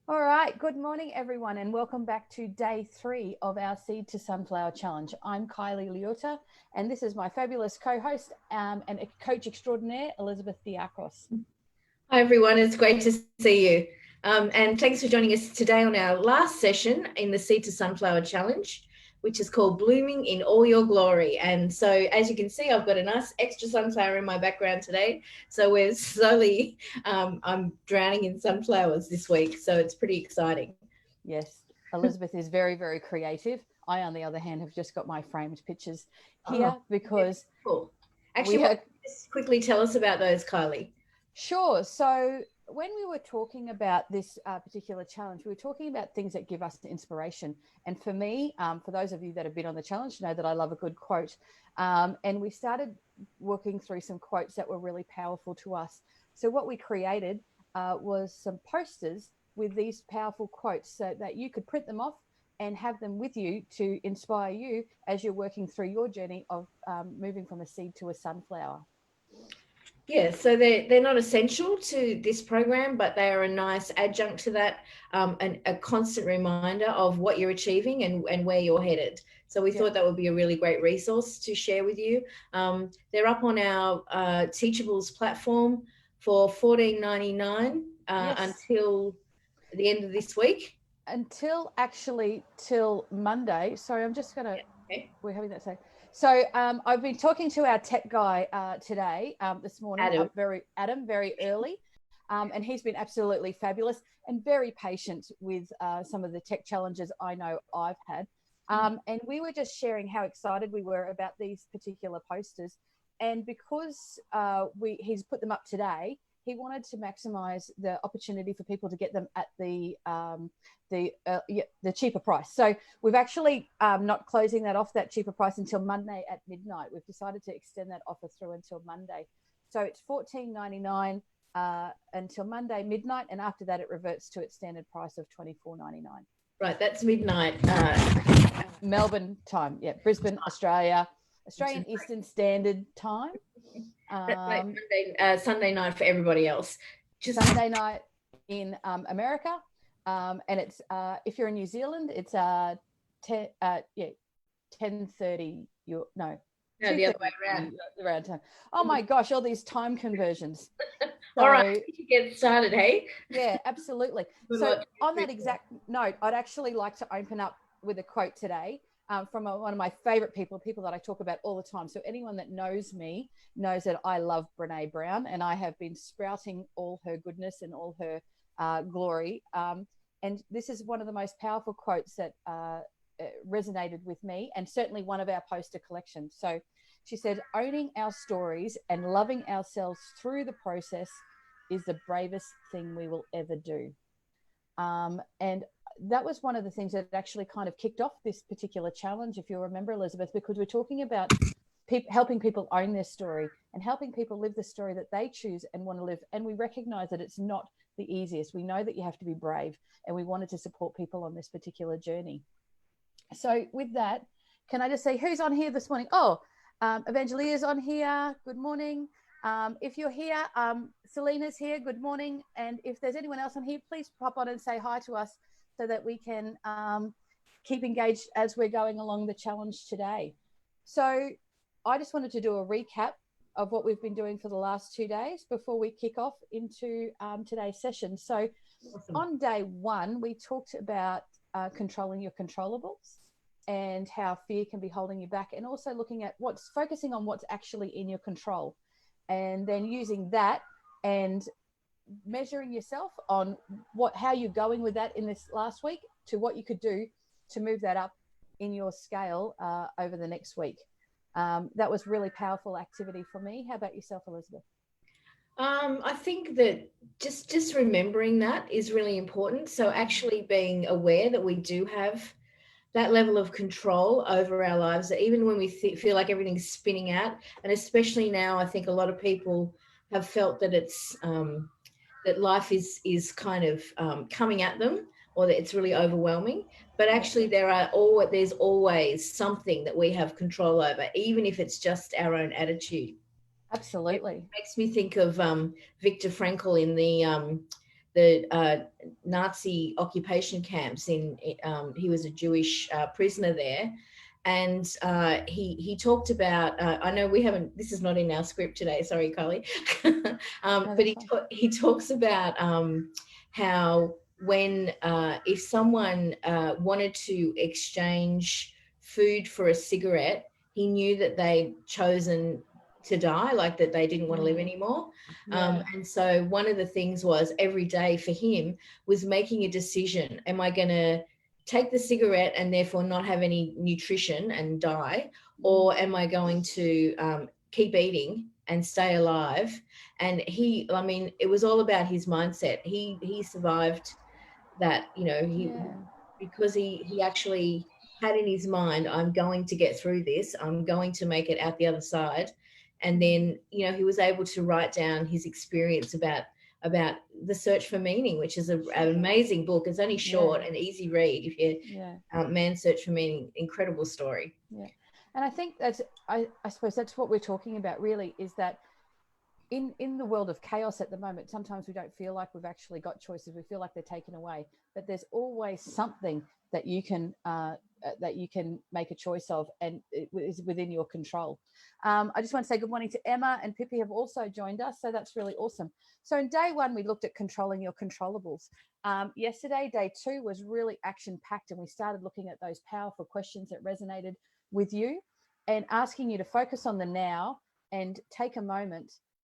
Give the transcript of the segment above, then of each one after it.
All right, good morning, everyone, and welcome back to day 3 of our Seed to Sunflower Challenge. I'm Kylee Liota, and this is my fabulous co-host and coach extraordinaire, Elizabeth Diakos. Hi, everyone. It's great to see you. And thanks for joining us today on our last session in the Seed to Sunflower Challenge, which is called Blooming in All Your Glory. And so, as you can see, I've got a nice extra sunflower in my background today. So we're slowly, I'm drowning in sunflowers this week. So it's pretty exciting. Yes, Elizabeth is very, very creative. I, on the other hand, have just got my framed pictures here because cool. Actually, just quickly tell us about those, Kylie. Sure. So when we were talking about this particular challenge, we were talking about things that give us the inspiration. And for me, for those of you that have been on the challenge, know that I love a good quote. And we started working through some quotes that were really powerful to us. So what we created was some posters with these powerful quotes so that you could print them off and have them with you to inspire you as you're working through your journey of moving from a seed to a sunflower. Yeah, so they're not essential to this program, but they are a nice adjunct to that, and a constant reminder of what you're achieving and where you're headed. So we thought that would be a really great resource to share with you. They're up on our Teachables platform for $14.99 until the end of this week. Till Monday. Sorry, I'm just gonna. Okay. We're having that. So I've been talking to our tech guy today, this morning, Adam, very early, and he's been absolutely fabulous and very patient with some of the tech challenges I know I've had. And we were just sharing how excited we were about these particular posters, and because he's put them up today, he wanted to maximize the opportunity for people to get them at the cheaper price. So we've actually not closing that off, that cheaper price, until Monday at midnight. We've decided to extend that offer through until Monday. So it's $14.99 until Monday midnight, and after that it reverts to its standard price of $24.99. Right, that's midnight. Melbourne time, yeah, Brisbane, Australian Eastern Standard Time. Sunday night for everybody else. Sunday night in America, and it's if you're in New Zealand, it's 10:30. The other way around time. Oh my gosh, all these time conversions. So, all right, you get started, hey? Yeah, absolutely. So on that exact note, I'd actually like to open up with a quote today. From one of my favorite people that I talk about all the time. So anyone that knows me knows that I love Brene Brown, and I have been sprouting all her goodness and all her glory. And this is one of the most powerful quotes that resonated with me, and certainly one of our poster collections. So she said, "Owning our stories and loving ourselves through the process is the bravest thing we will ever do." And that was one of the things that actually kind of kicked off this particular challenge, if you remember, Elizabeth, because we're talking about helping people own their story and helping people live the story that they choose and want to live. And we recognize that it's not the easiest. We know that you have to be brave, and we wanted to support people on this particular journey. So with that, can I just say who's on here this morning? Oh, Evangelia's on here. Good morning. If you're here, Selena's here. Good morning. And if there's anyone else on here, please pop on and say hi to us, so that we can keep engaged as we're going along the challenge today. So I just wanted to do a recap of what we've been doing for the last 2 days before we kick off into today's session. So on day 1, we talked about controlling your controllables and how fear can be holding you back, and also looking at focusing on what's actually in your control, and then using that and measuring yourself on how you're going with that in this last week to what you could do to move that up in your scale over the next week. That was really powerful activity for me. How about yourself, Elizabeth? I think that just remembering that is really important. So actually being aware that we do have that level of control over our lives, that even when we feel like everything's spinning out, and especially now, I think a lot of people have felt that it's that life is kind of coming at them, or that it's really overwhelming. But actually there's always something that we have control over, even if it's just our own attitude. Absolutely. It makes me think of Viktor Frankl in Nazi occupation camps he was a Jewish prisoner there. And he talked about, I know we haven't, this is not in our script today, sorry, Kylee. No, but he talks about how when, if someone wanted to exchange food for a cigarette, he knew that they'd chosen to die, like that they didn't want to live anymore. And so one of the things was every day for him was making a decision. Am I going to take the cigarette and therefore not have any nutrition and die? Or am I going to keep eating and stay alive? And it was all about his mindset. He survived that, because he actually had in his mind, I'm going to get through this. I'm going to make it out the other side. And then, he was able to write down his experience about the search for meaning, which is an amazing book. It's only short and easy read. If you Man's Search for Meaning, incredible story. Yeah. And I think I suppose that's what we're talking about really, is that in the world of chaos at the moment, sometimes we don't feel like we've actually got choices. We feel like they're taken away, but there's always something that you can make a choice of, and it is within your control. I just want to say good morning to Emma, and Pippi have also joined us, so that's really awesome. So in day one, we looked at controlling your controllables. Yesterday, day two was really action-packed, and we started looking at those powerful questions that resonated with you and asking you to focus on the now and take a moment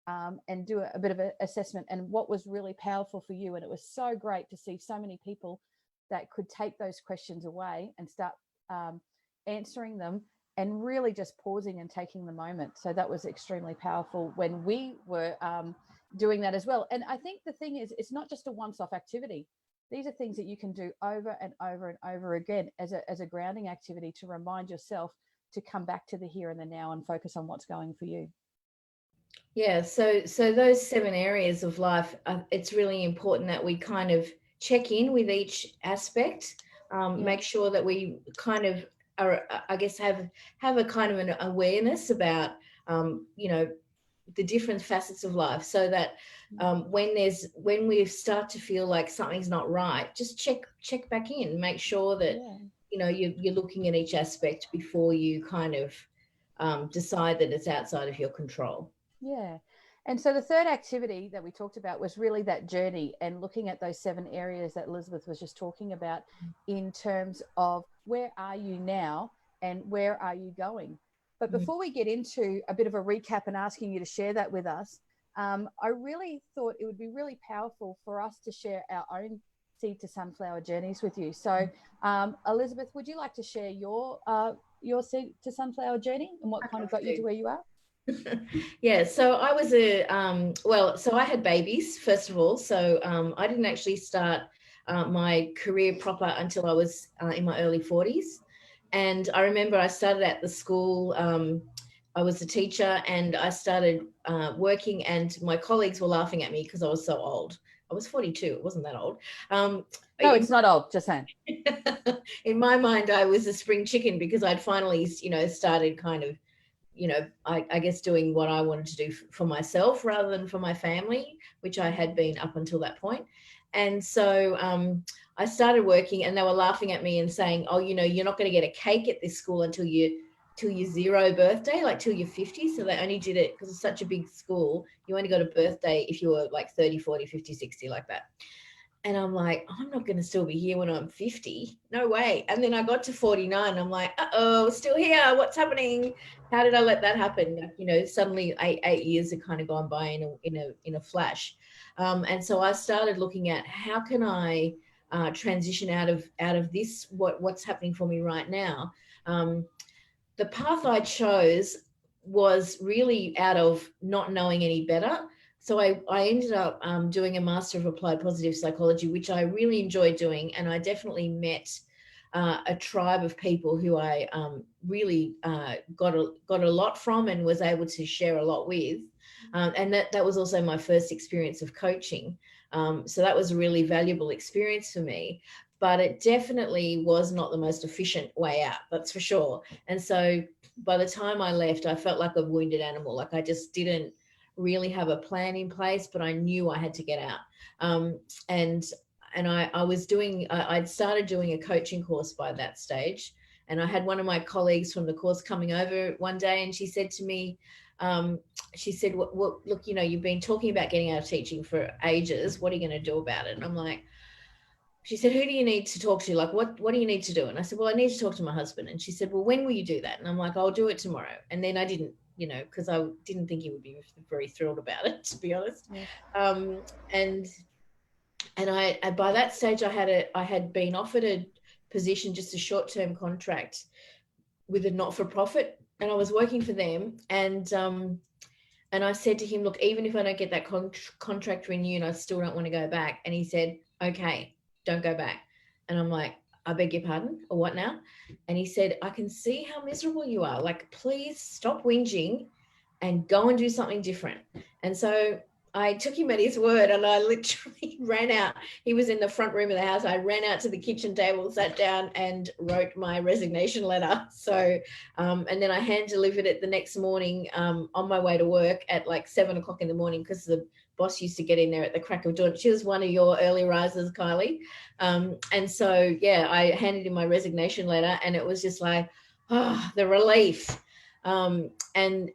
and do a bit of an assessment and what was really powerful for you. And it was so great to see so many people that could take those questions away and start answering them and really just pausing and taking the moment. So that was extremely powerful when we were doing that as well. And I think the thing is, it's not just a once-off activity. These are things that you can do over and over and over again as a grounding activity to remind yourself to come back to the here and the now and focus on what's going for you. Yeah, so those 7 areas of life, it's really important that we kind of check in with each aspect, make sure that we kind of are, I guess, have a kind of an awareness about, the different facets of life, so that when we start to feel like something's not right, just check back in, make sure that you're looking at each aspect before you kind of decide that it's outside of your control. Yeah. And so the third activity that we talked about was really that journey and looking at those 7 areas that Elizabeth was just talking about in terms of where are you now and where are you going? But before we get into a bit of a recap and asking you to share that with us, I really thought it would be really powerful for us to share our own seed to sunflower journeys with you. So Elizabeth, would you like to share your seed to sunflower journey and what kind of got you to where you are? Yeah, so I was so I had babies, first of all. So I didn't actually start my career proper until I was in my early 40s. And I remember I started at the school. I was a teacher, and I started working, and my colleagues were laughing at me because I was so old. I was 42. It wasn't that old. No, it's not old, just saying. In my mind, I was a spring chicken because I'd finally, started kind of, I guess doing what I wanted to do for myself rather than for my family, which I had been up until that point. And so I started working, and they were laughing at me and saying, oh, you're not going to get a cake at this school until your 0 birthday, like till you're 50. So they only did it because it's such a big school. You only got a birthday if you were like 30, 40, 50, 60, like that. And I'm like, I'm not going to still be here when I'm 50. No way. And then I got to 49. I'm like, still here. What's happening? How did I let that happen? Suddenly 8 years have kind of gone by in a flash. And so I started looking at how can I transition out of this, what's happening for me right now. The path I chose was really out of not knowing any better. So I ended up doing a Master of Applied Positive Psychology, which I really enjoyed doing. And I definitely met a tribe of people who I really got a lot from and was able to share a lot with. And that was also my first experience of coaching. So that was a really valuable experience for me. But it definitely was not the most efficient way out, that's for sure. And so by the time I left, I felt like a wounded animal. Like I just didn't really have a plan in place, but I knew I had to get out. And I was doing, I'd started doing a coaching course by that stage. And I had one of my colleagues from the course coming over one day, and she said to me, she said, well, look, you've been talking about getting out of teaching for ages. What are you going to do about it? And I'm like, she said, who do you need to talk to? Like, what do you need to do? And I said, well, I need to talk to my husband. And she said, well, when will you do that? And I'm like, I'll do it tomorrow. And then I didn't, because I didn't think he would be very thrilled about it, to be honest. Yeah. And I by that stage I had been offered a position, just a short-term contract with a not-for-profit, and I was working for them. And I said to him, look, even if I don't get that contract renewed, I still don't want to go back. And he said, okay, don't go back. And I'm like, I beg your pardon, or what now? And he said, I can see how miserable you are. Like, please stop whinging and go and do something different. And so I took him at his word, and I literally ran out. He was in the front room of the house. I ran out to the kitchen table, sat down, and wrote my resignation letter. So, and then I hand delivered it the next morning on my way to work at like 7 o'clock in the morning, because the boss used to get in there at the crack of dawn. She was one of your early risers, Kylee. And so, yeah, I handed in my resignation letter, and it was just like, the relief. And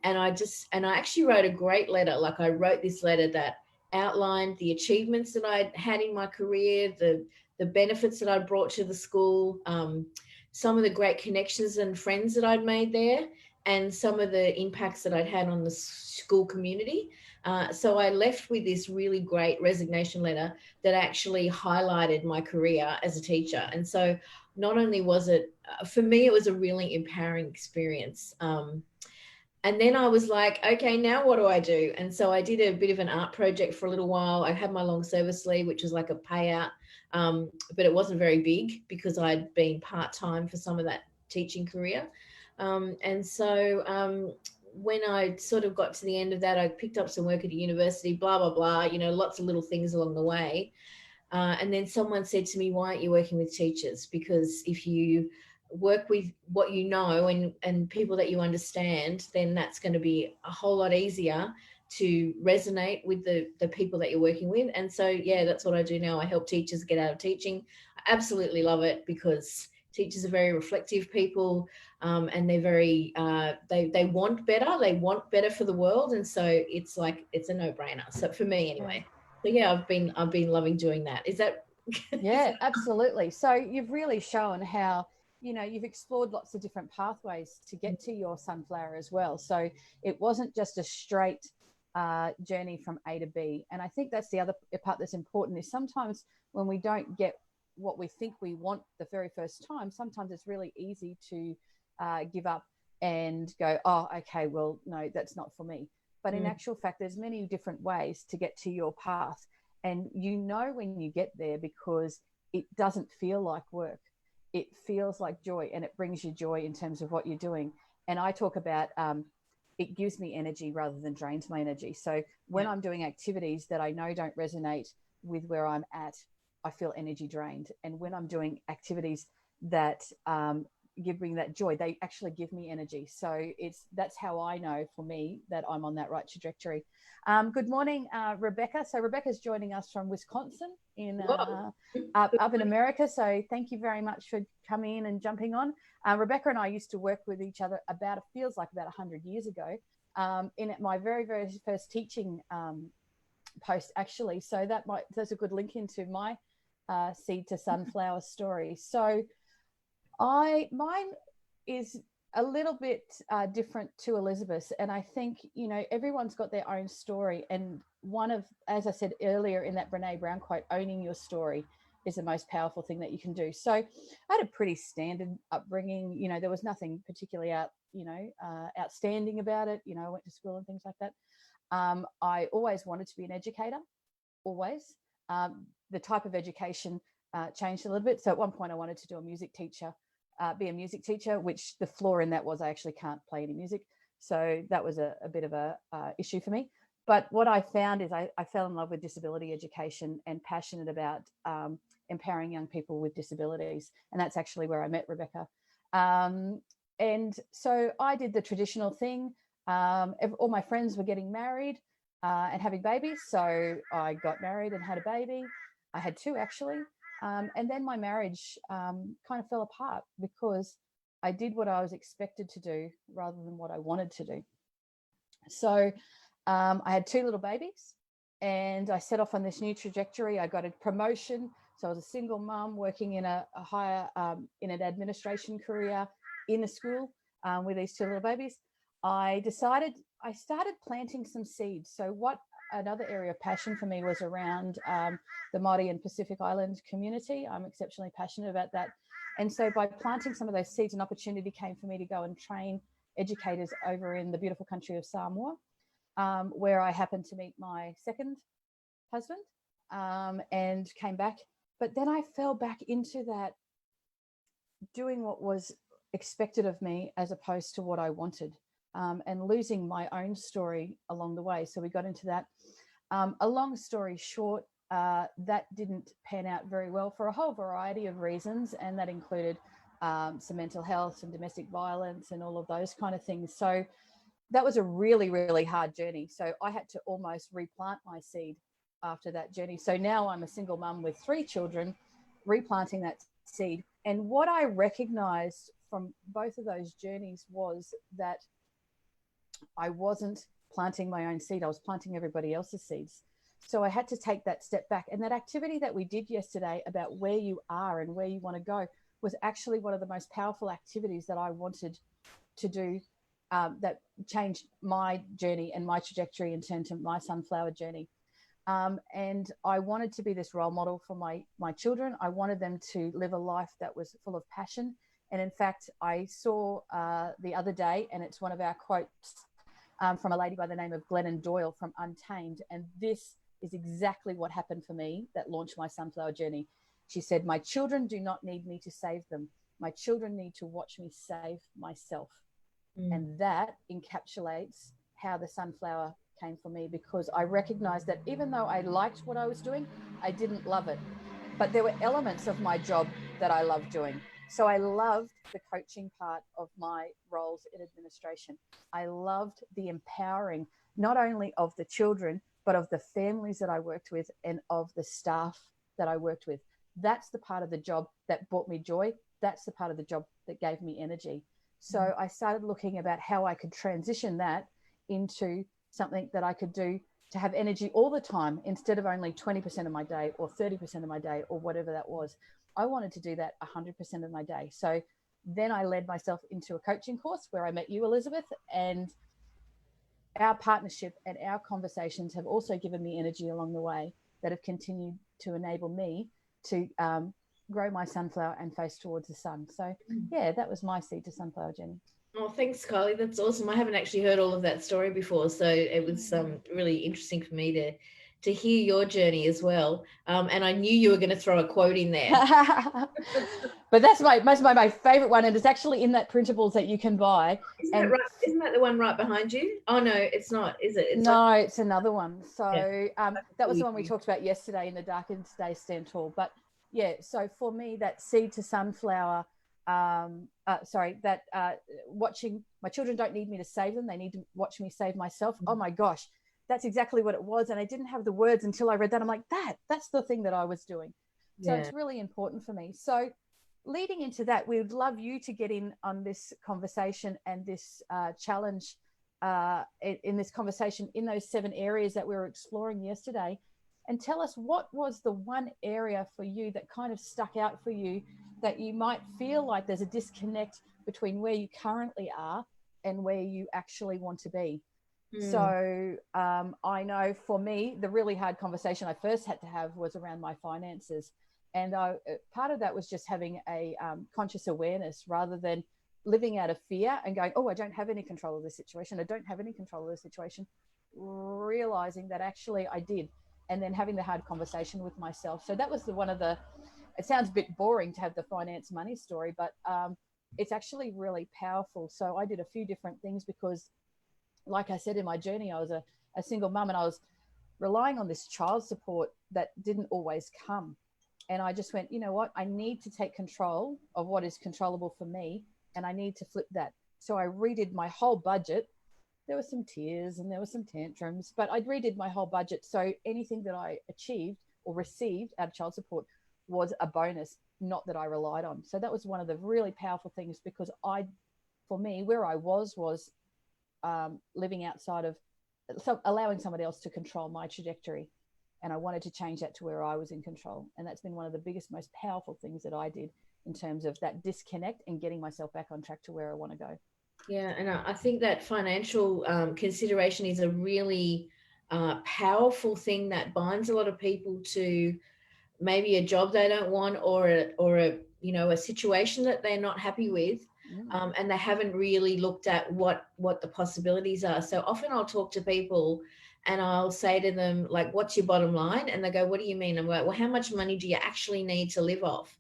I actually wrote a great letter. Like, I wrote this letter that outlined the achievements that I'd had in my career, the benefits that I brought to the school, some of the great connections and friends that I'd made there, and some of the impacts that I'd had on the school community. So I left with this really great resignation letter that actually highlighted my career as a teacher. And so not only was it, for me, it was a really empowering experience. And then I was like, okay, now what do I do? And so I did a bit of an art project for a little while. I had my long service leave, which was like a payout, but it wasn't very big because I'd been part-time for some of that teaching career. And so when I sort of got to the end of that, I picked up some work at a university, blah, blah, blah, lots of little things along the way. And then someone said to me, why aren't you working with teachers? Because if you work with what you know and people that you understand, then that's going to be a whole lot easier to resonate with the people that you're working with. And so, yeah, that's what I do now. I help teachers get out of teaching. I absolutely love it, because teachers are very reflective people, and they're very, they want better. They want better for the world. And so it's like, it's a no-brainer. So for me anyway. So yeah, I've been loving doing that. Is that? Yeah, absolutely. So you've really shown how, you've explored lots of different pathways to get to your sunflower as well. So it wasn't just a straight journey from A to B. And I think that's the other part that's important, is sometimes when we don't get what we think we want the very first time, sometimes it's really easy to give up and go, oh, okay, well, no, that's not for me. But in actual fact, there's many different ways to get to your path. And when you get there, because it doesn't feel like work. It feels like joy, and it brings you joy in terms of what you're doing. And I talk about it gives me energy rather than drains my energy. So when I'm doing activities that I know don't resonate with where I'm at, I feel energy drained. And when I'm doing activities that give me that joy, they actually give me energy. So that's how I know, for me, that I'm on that right trajectory. Good morning, Rebecca. So Rebecca's joining us from Wisconsin up in America. So thank you very much for coming in and jumping on. Rebecca and I used to work with each other feels like about 100 years ago, in my very, very first teaching post, actually. So that's a good link into my seed to sunflower story. So mine is a little bit different to Elizabeth's, and I think everyone's got their own story. And as I said earlier in that Brene Brown quote, owning your story is the most powerful thing that you can do. So I had a pretty standard upbringing. There was nothing particularly outstanding about it. I went to school and things like that. I always wanted to be an educator, always. The type of education changed a little bit. So at one point I wanted to be a music teacher, which the flaw in that was I actually can't play any music. So that was a bit of a issue for me. But what I found is I fell in love with disability education and passionate about empowering young people with disabilities. And that's actually where I met Rebecca. And so I did the traditional thing. All my friends were getting married. and having babies. So I got married and had a baby. I had two actually. And then my marriage kind of fell apart because I did what I was expected to do rather than what I wanted to do. So I had two little babies and I set off on this new trajectory. I got a promotion. So I was a single mum working in a higher, in an administration career in a school with these two little babies. I started planting some seeds. So what another area of passion for me was around the Māori and Pacific Island community. I'm exceptionally passionate about that. And so by planting some of those seeds, an opportunity came for me to go and train educators over in the beautiful country of Samoa, where I happened to meet my second husband and came back. But then I fell back into that doing what was expected of me as opposed to what I wanted, and losing my own story along the way. So we got into that. A long story short, that didn't pan out very well for a whole variety of reasons, and that included some mental health, some domestic violence, and all of those kind of things. So that was a really, really hard journey. So I had to almost replant my seed after that journey. So now I'm a single mum with three children, replanting that seed. And what I recognized from both of those journeys was that I wasn't planting my own seed. I was planting everybody else's seeds. So I had to take that step back. And that activity that we did yesterday about where you are and where you want to go was actually one of the most powerful activities that I wanted to do, that changed my journey and my trajectory in terms of my sunflower journey. And I wanted to be this role model for my children. I wanted them to live a life that was full of passion. And in fact, I saw the other day, and it's one of our quotes from a lady by the name of Glennon Doyle from Untamed. And this is exactly what happened for me that launched my sunflower journey. She said, "My children do not need me to save them. My children need to watch me save myself." And that encapsulates how the sunflower came for me, because I recognized that even though I liked what I was doing, I didn't love it. But there were elements of my job that I loved doing. So I loved the coaching part of my roles in administration. I loved the empowering, not only of the children, but of the families that I worked with and of the staff that I worked with. That's the part of the job that brought me joy. That's the part of the job that gave me energy. So I started looking about how I could transition that into something that I could do to have energy all the time instead of only 20% of my day or 30% of my day or whatever that was. I wanted to do that 100% of my day. So then I led myself into a coaching course where I met you, Elizabeth, and our partnership and our conversations have also given me energy along the way that have continued to enable me to grow my sunflower and face towards the sun. So yeah, that was my seed to sunflower journey. Oh, thanks, Kylie. That's awesome. I haven't actually heard all of that story before, so it was really interesting for me to hear your journey as well. And I knew you were going to throw a quote in there. But that's my favorite one, and it's actually in that printables that you can buy. Isn't that the one right behind you? Oh no, it's not, is it? It's another one. So that was the one we talked about yesterday in the Darkest Day Stand Tall. But yeah, so for me, that seed to sunflower, watching my children don't need me to save them. They need to watch me save myself. Oh my gosh, that's exactly what it was. And I didn't have the words until I read that. I'm like, that's the thing that I was doing. So it's really important for me. So leading into that, we would love you to get in on this conversation and this challenge in this conversation in those 7 areas that we were exploring yesterday, and tell us what was the one area for you that kind of stuck out for you, that you might feel like there's a disconnect between where you currently are and where you actually want to be. So I know for me, the really hard conversation I first had to have was around my finances. And part of that was just having a conscious awareness rather than living out of fear and going, oh, I don't have any control of this situation. I don't have any control of this situation. Realizing that actually I did. And then having the hard conversation with myself. So that was it sounds a bit boring to have the finance money story, but it's actually really powerful. So I did a few different things because, like I said, in my journey, I was a single mum and I was relying on this child support that didn't always come. And I just went, you know what, I need to take control of what is controllable for me, and I need to flip that. So I redid my whole budget. there were some tears and there were some tantrums, but I redid my whole budget. So anything that I achieved or received out of child support was a bonus, not that I relied on. So that was one of the really powerful things, because for me, where I was living outside of, allowing somebody else to control my trajectory. And I wanted to change that to where I was in control. And that's been one of the biggest, most powerful things that I did in terms of that disconnect and getting myself back on track to where I want to go. Yeah. And I think that financial consideration is a really powerful thing that binds a lot of people to maybe a job they don't want, or a situation that they're not happy with. And they haven't really looked at what the possibilities are. So often I'll talk to people and I'll say to them, like, what's your bottom line? And they go, what do you mean? I'm like, well, how much money do you actually need to live off?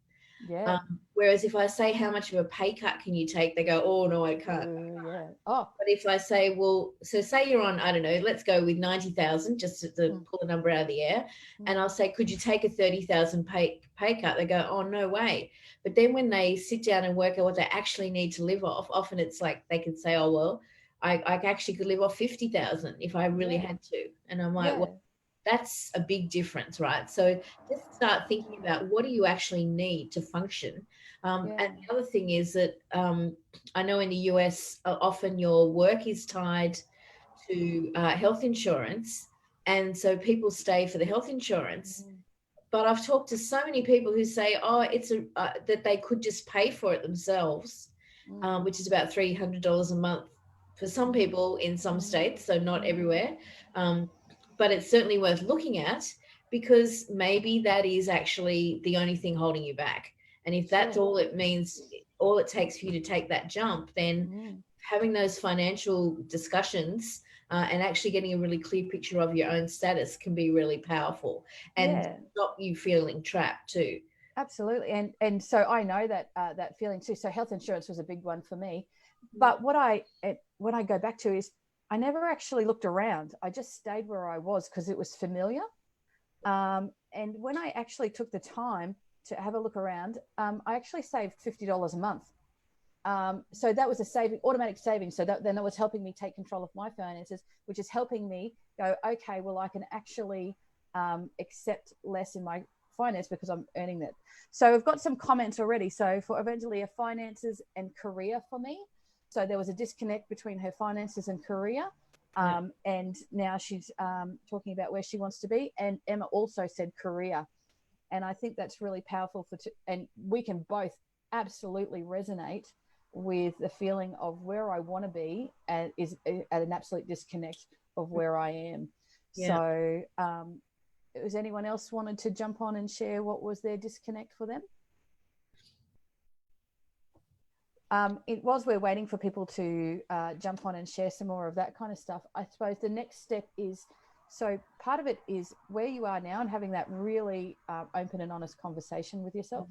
Yeah. Whereas if I say, how much of a pay cut can you take? They go, oh, no, I can't. Yeah. Oh. But if I say, well, so say you're on, I don't know, let's go with 90,000 just to pull the number out of the air. And I'll say, could you take a 30,000 pay cut? They go, oh, no way. But then when they sit down and work out what they actually need to live off, often it's like they can say, oh, well, I actually could live off 50,000 if I really had to. And I'm like, well, that's a big difference, right? So just start thinking about, what do you actually need to function? And the other thing is that I know in the US, often your work is tied to health insurance. And so people stay for the health insurance. But I've talked to so many people who say, oh, it's that they could just pay for it themselves, which is about $300 a month for some people in some states, so not everywhere. But it's certainly worth looking at, because maybe that is actually the only thing holding you back. And if that's all it means, all it takes for you to take that jump, then having those financial discussions and actually getting a really clear picture of your own status can be really powerful and stop you feeling trapped too. Absolutely. And so I know that that feeling too. So health insurance was a big one for me. But what I go back to is, I never actually looked around. I just stayed where I was because it was familiar. And when I actually took the time to have a look around, I actually saved $50 a month. So that was a automatic saving. So then that was helping me take control of my finances, which is helping me go, okay, well, I can actually accept less in my finance because I'm earning that. So we've got some comments already. So for Evangelia, finances and career for me. So there was a disconnect between her finances and career. And now she's talking about where she wants to be. And Emma also said career. And I think that's really powerful and we can both absolutely resonate with the feeling of where I want to be and is at an absolute disconnect of where I am. So was anyone else wanted to jump on and share what was their disconnect for them? Whilst we're waiting for people to jump on and share some more of that kind of stuff, I suppose the next step is, so part of it is where you are now and having that really open and honest conversation with yourself,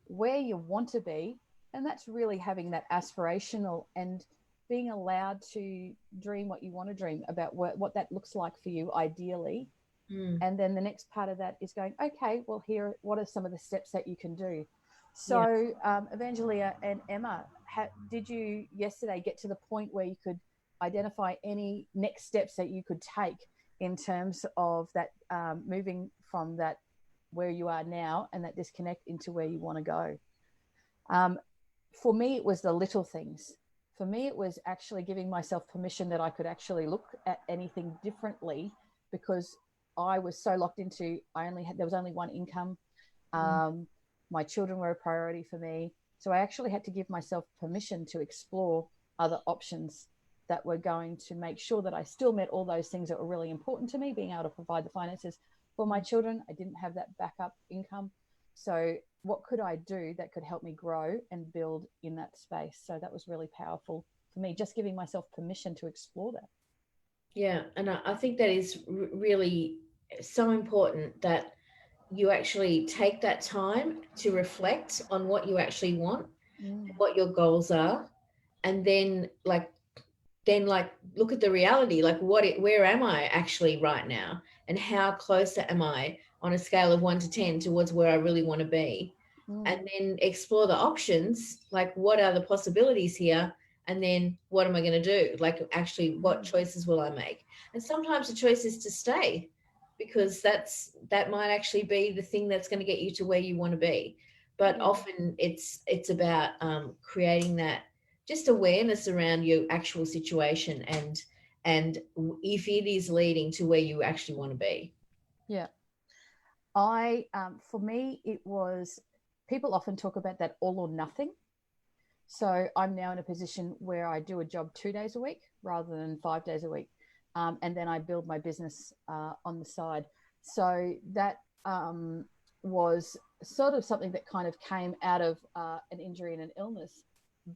where you want to be. And that's really having that aspirational and being allowed to dream what you want to dream about, what that looks like for you ideally. And then the next part of that is going, okay, well, what are some of the steps that you can do? So Evangelia and Emma, did you yesterday get to the point where you could identify any next steps that you could take in terms of that moving from that where you are now and that disconnect into where you want to go? For me, it was the little things. For me, it was actually giving myself permission that I could actually look at anything differently, because I was so locked into, there was only one income. My children were a priority for me. So I actually had to give myself permission to explore other options that were going to make sure that I still met all those things that were really important to me, being able to provide the finances for my children. I didn't have that backup income. So what could I do that could help me grow and build in that space? So that was really powerful for me, just giving myself permission to explore that. Yeah. And I think that is really so important, that you actually take that time to reflect on what you actually want, what your goals are, and then look at the reality, like where am I actually right now, and how close am I on a scale of 1 to 10 towards where I really want to be. And then explore the options, like what are the possibilities here, And then what am I going to do? Like, actually, what choices will I make? And sometimes the choice is to stay, because that might actually be the thing that's going to get you to where you want to be. But often it's about creating that just awareness around your actual situation, and if it is leading to where you actually want to be. Yeah. For me, it was, people often talk about that all or nothing. So I'm now in a position where I do a job 2 days a week rather than 5 days a week. And then I build my business on the side. So that was sort of something that kind of came out of an injury and an illness.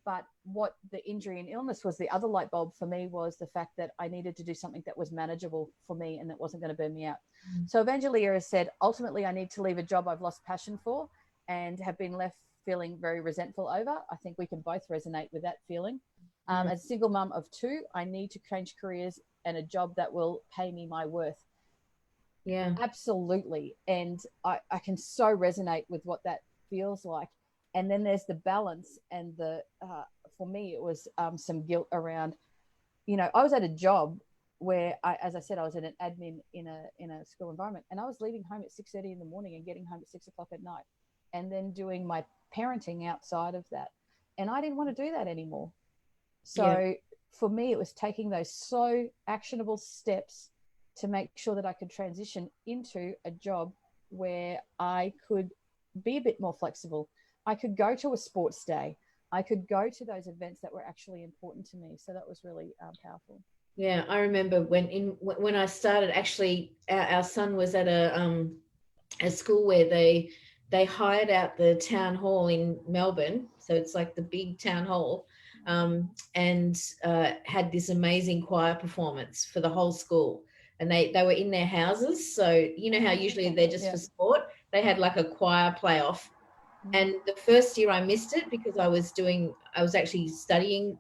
But what the injury and illness was, the other light bulb for me, was the fact that I needed to do something that was manageable for me and that wasn't going to burn me out. So Evangelia has said, ultimately, I need to leave a job I've lost passion for and have been left feeling very resentful over. I think we can both resonate with that feeling. As a single mum of 2, I need to change careers and a job that will pay me my worth. Yeah. Absolutely. And I can so resonate with what that feels like. And then there's the balance, and for me, it was some guilt around, I was at a job where as I said, I was in an admin in a school environment, and I was leaving home at 6:30 in the morning and getting home at 6 o'clock at night, and then doing my parenting outside of that. And I didn't want to do that anymore. So for me, it was taking those so actionable steps to make sure that I could transition into a job where I could be a bit more flexible. I could go to a sports day. I could go to those events that were actually important to me. So that was really powerful. Yeah, I remember when I started. Actually, our son was at a school where they hired out the town hall in Melbourne, so it's like the big town hall, and had this amazing choir performance for the whole school. And they were in their houses, so you know how usually they're just for sport. They had like a choir playoff. And the first year I missed it because I was actually studying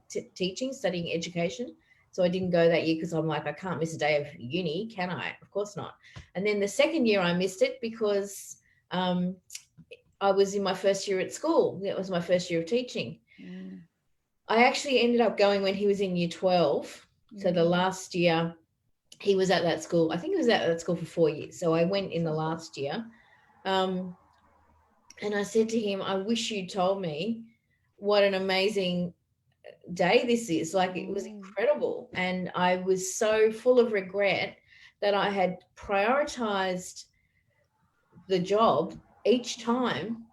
studying education. So I didn't go that year because I'm like, I can't miss a day of uni, can I? Of course not. And then the second year I missed it because I was in my first year at school. It was my first year of teaching. I actually ended up going when he was in year 12. So the last year he was at that school. I think he was at that school for 4 years. So I went in the last year. And I said to him, I wish you told me what an amazing day this is. Like, it was incredible. And I was so full of regret that I had prioritized the job each time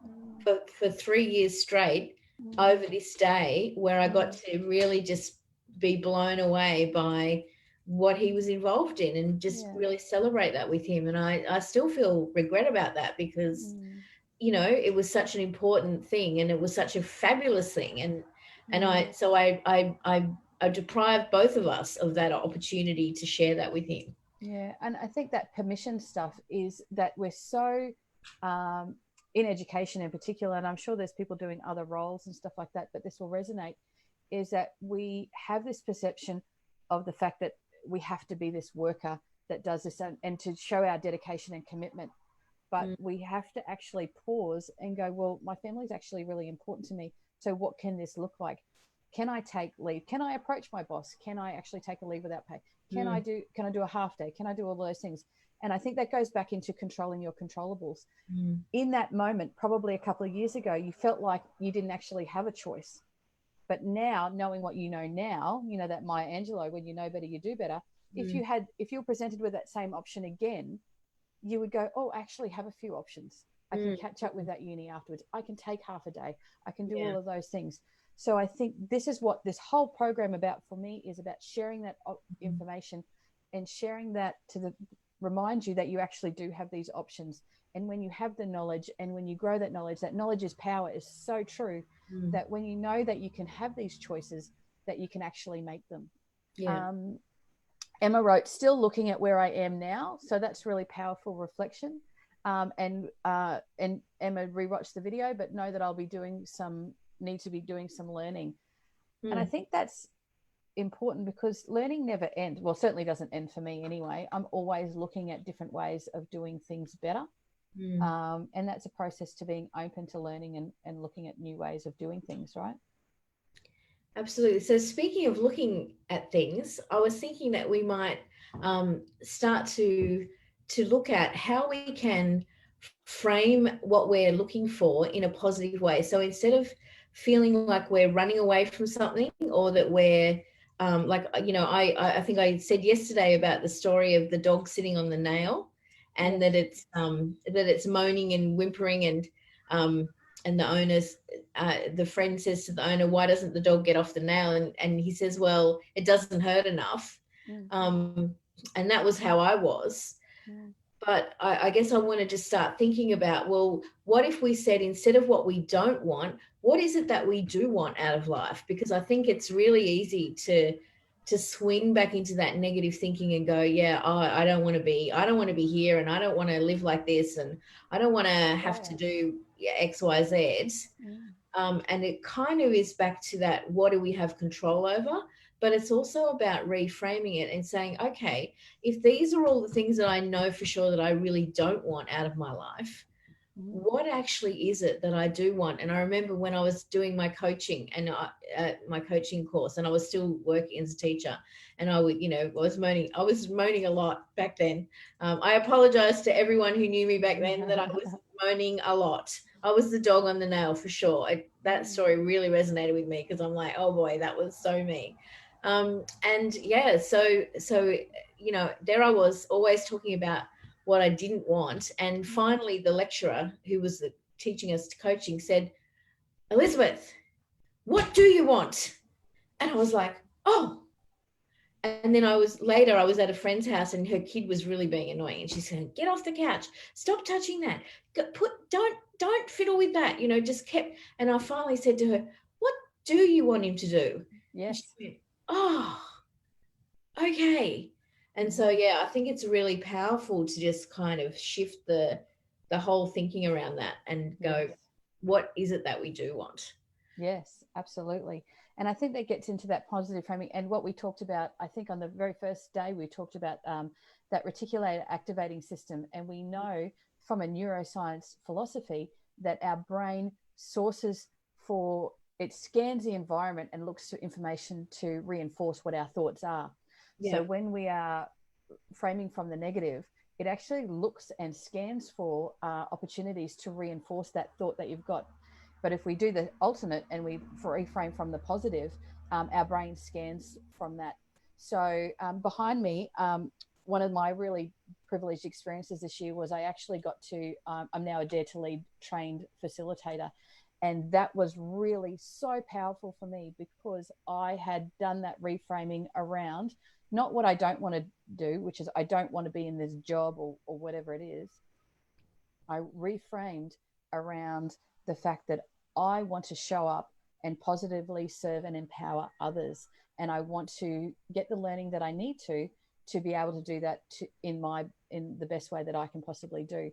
for 3 years straight over this day, where I got to really just be blown away by what he was involved in, and just really celebrate that with him. And I still feel regret about that, because it was such an important thing, and it was such a fabulous thing. And I deprived both of us of that opportunity to share that with him. Yeah. And I think that permission stuff is that we're so in education in particular, and I'm sure there's people doing other roles and stuff like that, but this will resonate, is that we have this perception of the fact that we have to be this worker that does this, and to show our dedication and commitment. But we have to actually pause and go, well, my family is actually really important to me. So what can this look like? Can I take leave? Can I approach my boss? Can I actually take a leave without pay? Can I do a half day? Can I do all those things? And I think that goes back into controlling your controllables. In that moment, probably a couple of years ago, you felt like you didn't actually have a choice. But now, knowing what you know now, that Maya Angelou, when you know better, you do better. If you were presented with that same option again, you would go, oh, I actually have a few options. I can catch up with that uni afterwards. I can take half a day. I can do all of those things. So I think this is what this whole program about for me is about, sharing that information and sharing that to remind you that you actually do have these options. And when you have the knowledge, and when you grow that knowledge is power, is so true, that when you know that you can have these choices, that you can actually make them. Emma wrote, still looking at where I am now. So that's really powerful reflection. And Emma rewatched the video, but know that I'll need to be doing some learning. And I think that's important, because learning never ends. Well, certainly doesn't end for me anyway. I'm always looking at different ways of doing things better. And that's a process to being open to learning and looking at new ways of doing things, right? Absolutely. So speaking of looking at things, I was thinking that we might start to look at how we can frame what we're looking for in a positive way. So instead of feeling like we're running away from something, or that we're like, I think I said yesterday about the story of the dog sitting on the nail, and Yes. that it's moaning and whimpering, and the owner's the friend says to the owner, why doesn't the dog get off the nail? And he says, well, it doesn't hurt enough. Mm, And that was how I was. mm, But I guess I want to just start thinking about, well, what if we said, instead of what we don't want, what is it that we do want out of life? Because I think it's really easy to swing back into that negative thinking and go, yeah, oh, I don't want to be here, and I don't want to live like this, and I don't want to have to yeah. do X, Y, Z. Mm, And it kind of is back to that, what do we have control over? But it's also about reframing it and saying, okay, if these are all the things that I know for sure that I really don't want out of my life, mm, what actually is it that I do want? And I remember when I was doing my coaching and my coaching course, and I was still working as a teacher, and I would, I was moaning a lot back then. I apologize to everyone who knew me back then that I was moaning a lot. I was the dog on the nail for sure. That mm, story really resonated with me, because I'm like, oh boy, that was so me. And yeah, so there I was, always talking about what I didn't want. And mm. finally, the lecturer who was teaching us coaching said, Elizabeth, what do you want? And I was like, oh. And then I was at a friend's house, and her kid was really being annoying. And she said, get off the couch. Stop touching that. Don't fiddle with that. Just kept. And I finally said to her, what do you want him to do? And she Yes. went, oh, okay. And Mm, so yeah, I think it's really powerful to just kind of shift the whole thinking around that and go, yes. what is it that we do want? Yes, absolutely. And I think that gets into that positive framing. And what we talked about, I think on the very first day, we talked about that reticular activating system. And we know from a neuroscience philosophy that our brain sources for, it scans the environment and looks for information to reinforce what our thoughts are. So Yeah. when we are framing from the negative, it actually looks and scans for opportunities to reinforce that thought that you've got. But if we do the alternate and we reframe from the positive, our brain scans from that. So behind me, one of my really privileged experiences this year was I actually got to, I'm now a Dare to Lead trained facilitator. And that was really so powerful for me, because I had done that reframing around not what I don't want to do, which is I don't want to be in this job, or whatever it is. I reframed around the fact that I want to show up and positively serve and empower others. And I want to get the learning that I need to be able to do that in the best way that I can possibly do.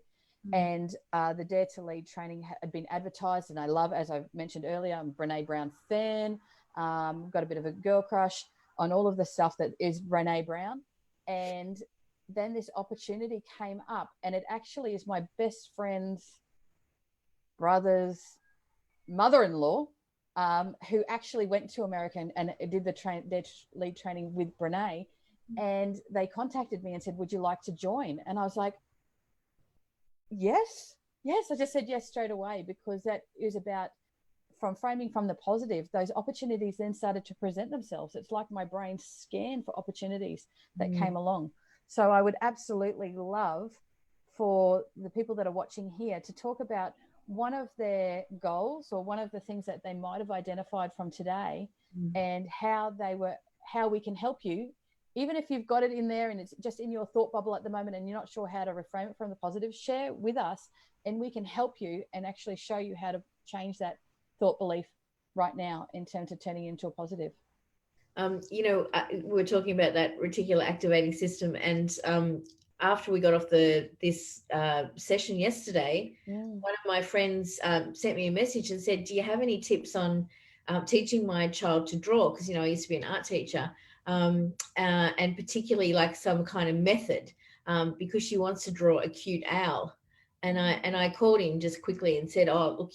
And the Dare to Lead training had been advertised, and I love, as I mentioned earlier, I'm a Brene Brown fan. Got a bit of a girl crush on all of the stuff that is Brene Brown. And then this opportunity came up, and it actually is my best friend's brother's mother-in-law, who actually went to America and did their lead training with Brene. And they contacted me and said, would you like to join? And I was like, yes. I just said yes straight away, because that is about, from framing from the positive, those opportunities then started to present themselves. It's like my brain scanned for opportunities that Mm. came along. So I would absolutely love for the people that are watching here to talk about one of their goals, or one of the things that they might have identified from today, Mm. and how we can help you. Even if you've got it in there and it's just in your thought bubble at the moment and you're not sure how to reframe it from the positive, share with us and we can help you and actually show you how to change that thought belief right now in terms of turning into a positive. We're talking about that reticular activating system, and after we got off this session yesterday, Mm. one of my friends sent me a message and said, "Do you have any tips on teaching my child to draw?" Because I used to be an art teacher, and particularly like some kind of method, because she wants to draw a cute owl. And I called him just quickly and said, "Oh, look,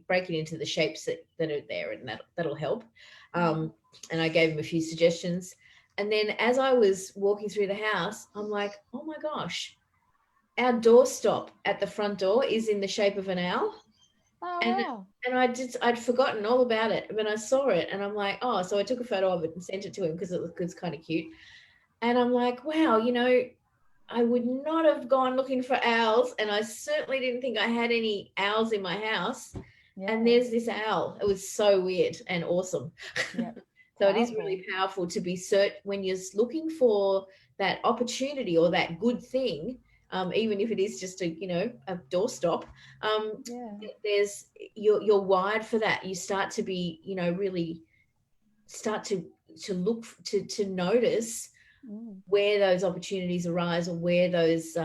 break it into the shapes that are there, and that'll help." And I gave him a few suggestions. And then as I was walking through the house, I'm like, oh my gosh, our doorstop at the front door is in the shape of an owl. Oh, And wow. I'd forgotten all about it, but I saw it and I'm like, oh, so I took a photo of it and sent it to him because it was kind of cute. And I'm like, wow, I would not have gone looking for owls, and I certainly didn't think I had any owls in my house. Yeah. And there's this owl. It was so weird and awesome. Yeah. So it is really powerful to be when you're looking for that opportunity or that good thing, even if it is just a doorstop. There's you're wired for that. You start to be really start to look to notice where those opportunities arise or where those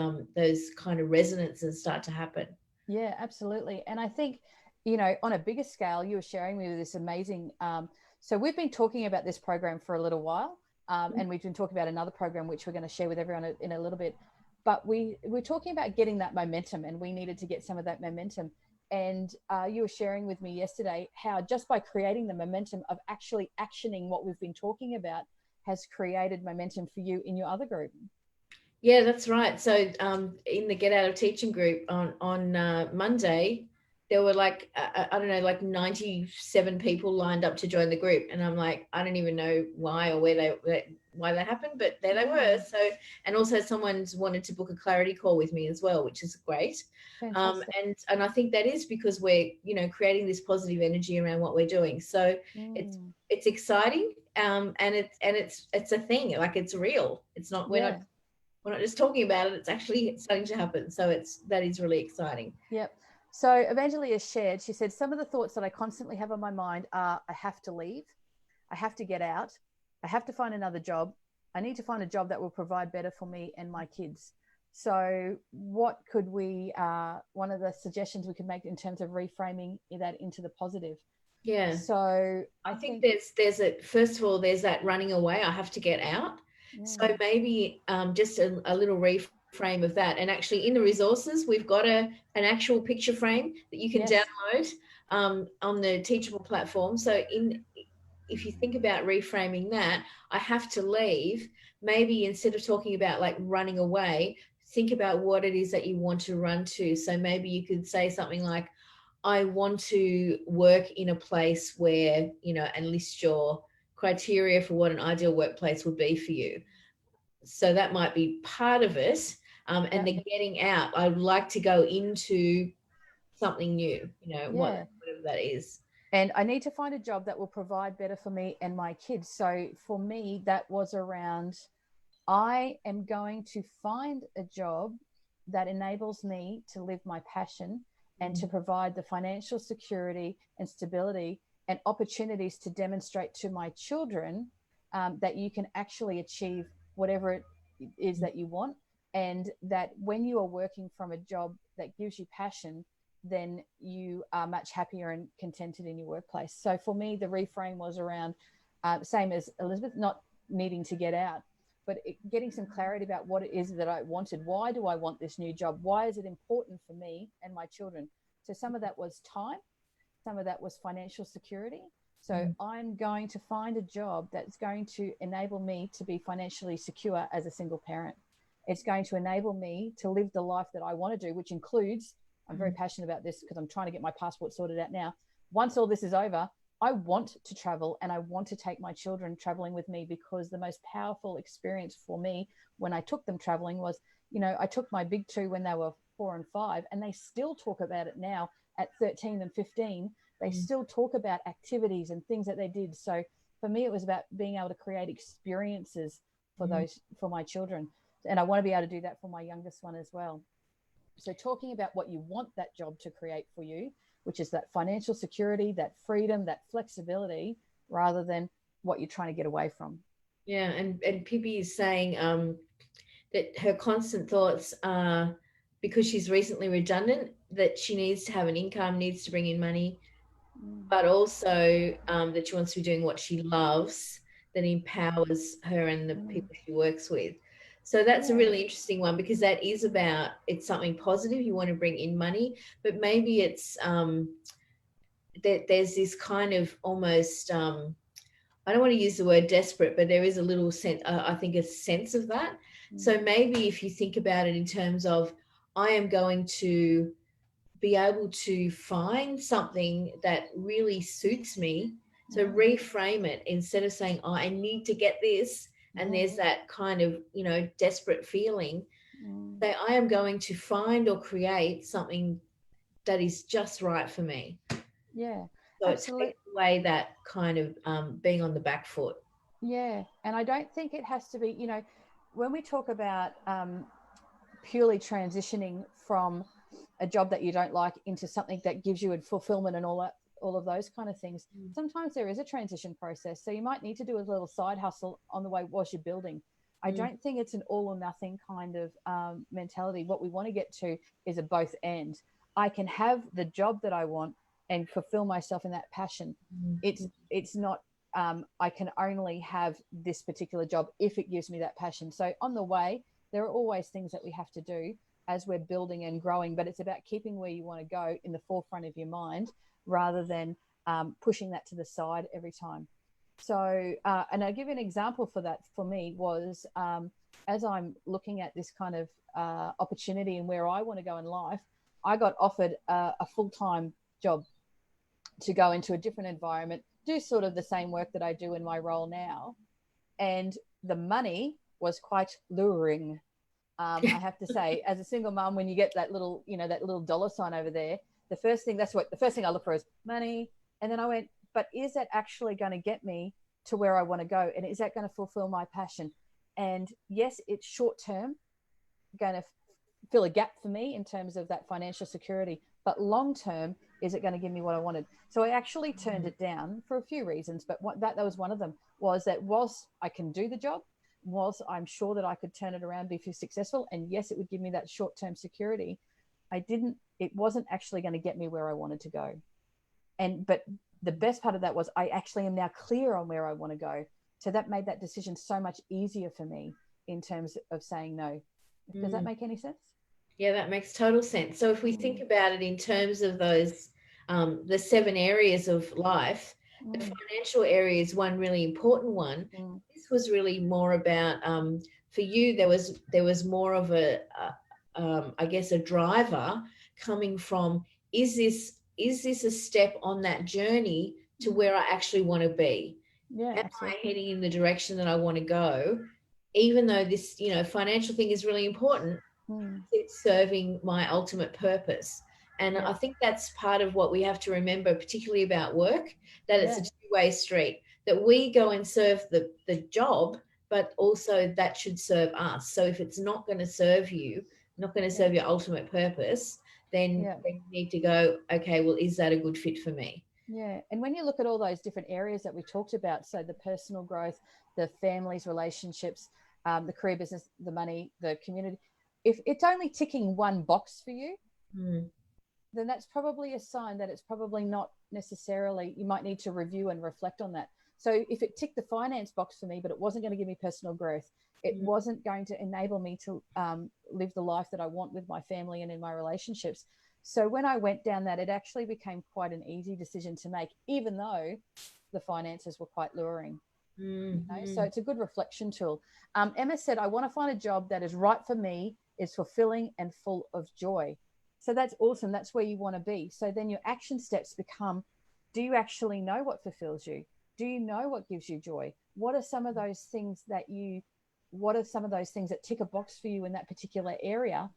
kind of resonances start to happen. Yeah, absolutely. And I think, on a bigger scale, you were sharing me with this amazing. So we've been talking about this program for a little while, and we've been talking about another program which we're going to share with everyone in a little bit. But we're talking about getting that momentum, and we needed to get some of that momentum. And you were sharing with me yesterday how just by creating the momentum of actually actioning what we've been talking about has created momentum for you in your other group. Yeah, that's right. So in the Get Out of Teaching group on Monday, there were like, I don't know, like 97 people lined up to join the group. And I'm like, I don't even know why or why that happened, but there they were. So, and also someone's wanted to book a clarity call with me as well, which is great. And I think that is because we're, creating this positive energy around what we're doing. So it's exciting. And it's a thing, like it's real. It's not, we're not just talking about it, it's actually starting to happen. So that is really exciting. Yep. So Evangelia shared, she said, some of the thoughts that I constantly have on my mind are, I have to leave, I have to get out, I have to find another job, I need to find a job that will provide better for me and my kids. So what could we, one of the suggestions we could make in terms of reframing that into the positive? Yeah. So I think first of all, there's that running away, I have to get out. So maybe just a little reframe of that. And actually in the resources, we've got an actual picture frame that you can download on the Teachable platform. So if you think about reframing that, I have to leave, maybe instead of talking about like running away, think about what it is that you want to run to. So maybe you could say something like, I want to work in a place where, and list your criteria for what an ideal workplace would be for you. So that might be part of it. And the getting out, I'd like to go into something new, whatever that is. And I need to find a job that will provide better for me and my kids. So for me, that was around, I am going to find a job that enables me to live my passion and to provide the financial security and stability and opportunities to demonstrate to my children that you can actually achieve whatever it is that you want. And that when you are working from a job that gives you passion, then you are much happier and contented in your workplace. So for me, the reframe was around, same as Elizabeth, not needing to get out, but getting some clarity about what it is that I wanted. Why do I want this new job? Why is it important for me and my children? So some of that was time, some of that was financial security. So I'm going to find a job that's going to enable me to be financially secure as a single parent. It's going to enable me to live the life that I want to do, which includes, I'm very passionate about this because I'm trying to get my passport sorted out now. Once all this is over, I want to travel and I want to take my children traveling with me, because the most powerful experience for me when I took them traveling was, I took my big two when they were 4 and 5, and they still talk about it now at 13 and 15. They still talk about activities and things that they did. So for me, it was about being able to create experiences for my children. And I want to be able to do that for my youngest one as well. So talking about what you want that job to create for you, which is that financial security, that freedom, that flexibility, rather than what you're trying to get away from. Yeah. And Pippi is saying that her constant thoughts are, because she's recently redundant, that she needs to have an income, needs to bring in money, but also that she wants to be doing what she loves, that empowers her and the people she works with. So that's a really interesting one, because that is about, it's something positive. You want to bring in money, but maybe it's that there's this kind of almost I don't want to use the word desperate, but there is a little sense, I think, a sense of that. So maybe if you think about it in terms of, I am going to be able to find something that really suits me. So reframe it instead of saying, oh, I need to get this. And there's that kind of, desperate feeling. Say, I am going to find or create something that is just right for me. Yeah, So absolutely. it takes away that kind of being on the back foot. Yeah. And I don't think it has to be, when we talk about purely transitioning from a job that you don't like into something that gives you a fulfillment and all of those kind of things, sometimes there is a transition process. So you might need to do a little side hustle on the way whilst you're building. I don't think it's an all or nothing kind of mentality. What we want to get to is a both and. I can have the job that I want and fulfill myself in that passion. It's not I can only have this particular job if it gives me that passion. So on the way, there are always things that we have to do as we're building and growing, but it's about keeping where you want to go in the forefront of your mind rather than pushing that to the side every time. So, and I'll give you an example for that. For me was as I'm looking at this kind of opportunity and where I want to go in life, I got offered a full-time job to go into a different environment, do sort of the same work that I do in my role now. And the money was quite luring. I have to say, as a single mom, when you get that little, that little dollar sign over there, the first thing I look for is money. And then I went, but is that actually going to get me to where I want to go? And is that going to fulfill my passion? And yes, it's short term, going to fill a gap for me in terms of that financial security, but long term, is it going to give me what I wanted? So I actually turned it down for a few reasons, but that was one of them, was that whilst I can do the job, whilst I'm sure that I could turn it around, be successful, and yes, it would give me that short-term security, it wasn't actually going to get me where I wanted to go. But the best part of that was I actually am now clear on where I want to go. So that made that decision so much easier for me in terms of saying no. Does that make any sense? Yeah, that makes total sense. So if we think about it in terms of those, the 7 areas of life, the financial area is one really important one. This was really more about, for you, there was more of I guess, a driver coming from, is this a step on that journey to where I actually want to be? Yeah, Am absolutely. I heading in the direction that I want to go? Even though this, financial thing is really important, it's serving my ultimate purpose. And I think that's part of what we have to remember, particularly about work, that it's a two-way street, that we go and serve the job, but also that should serve us. So if it's not going to serve you, not going to serve your ultimate purpose, then you need to go, okay, well, is that a good fit for me? Yeah. And when you look at all those different areas that we talked about, so the personal growth, the families, relationships, the career, business, the money, the community, if it's only ticking one box for you, then that's probably a sign that it's probably not necessarily, you might need to review and reflect on that. So if it ticked the finance box for me, but it wasn't going to give me personal growth, it wasn't going to enable me to live the life that I want with my family and in my relationships. So when I went down that, it actually became quite an easy decision to make, even though the finances were quite luring. So it's a good reflection tool. Emma said, I want to find a job that is right for me, is fulfilling and full of joy. So that's awesome. That's where you want to be. So then your action steps become, do you actually know what fulfills you? Do you know what gives you joy? What are some of those things that tick a box for you in that particular area?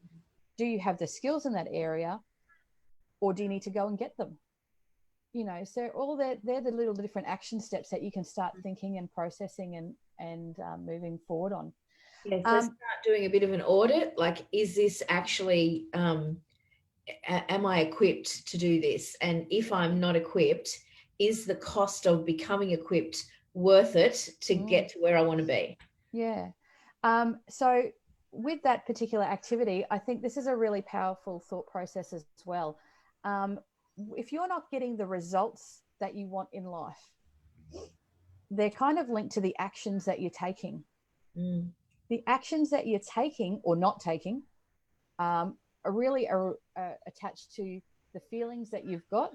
Do you have the skills in that area, or do you need to go and get them? So all they're the little different action steps that you can start thinking and processing and moving forward on. Yeah, so start doing a bit of an audit. Like, is this actually, am I equipped to do this? And if I'm not equipped, is the cost of becoming equipped worth it to get to where I want to be? Yeah. So with that particular activity, I think this is a really powerful thought process as well. If you're not getting the results that you want in life, they're kind of linked to the actions that you're taking. The actions that you're taking or not taking are really attached to the feelings that you've got,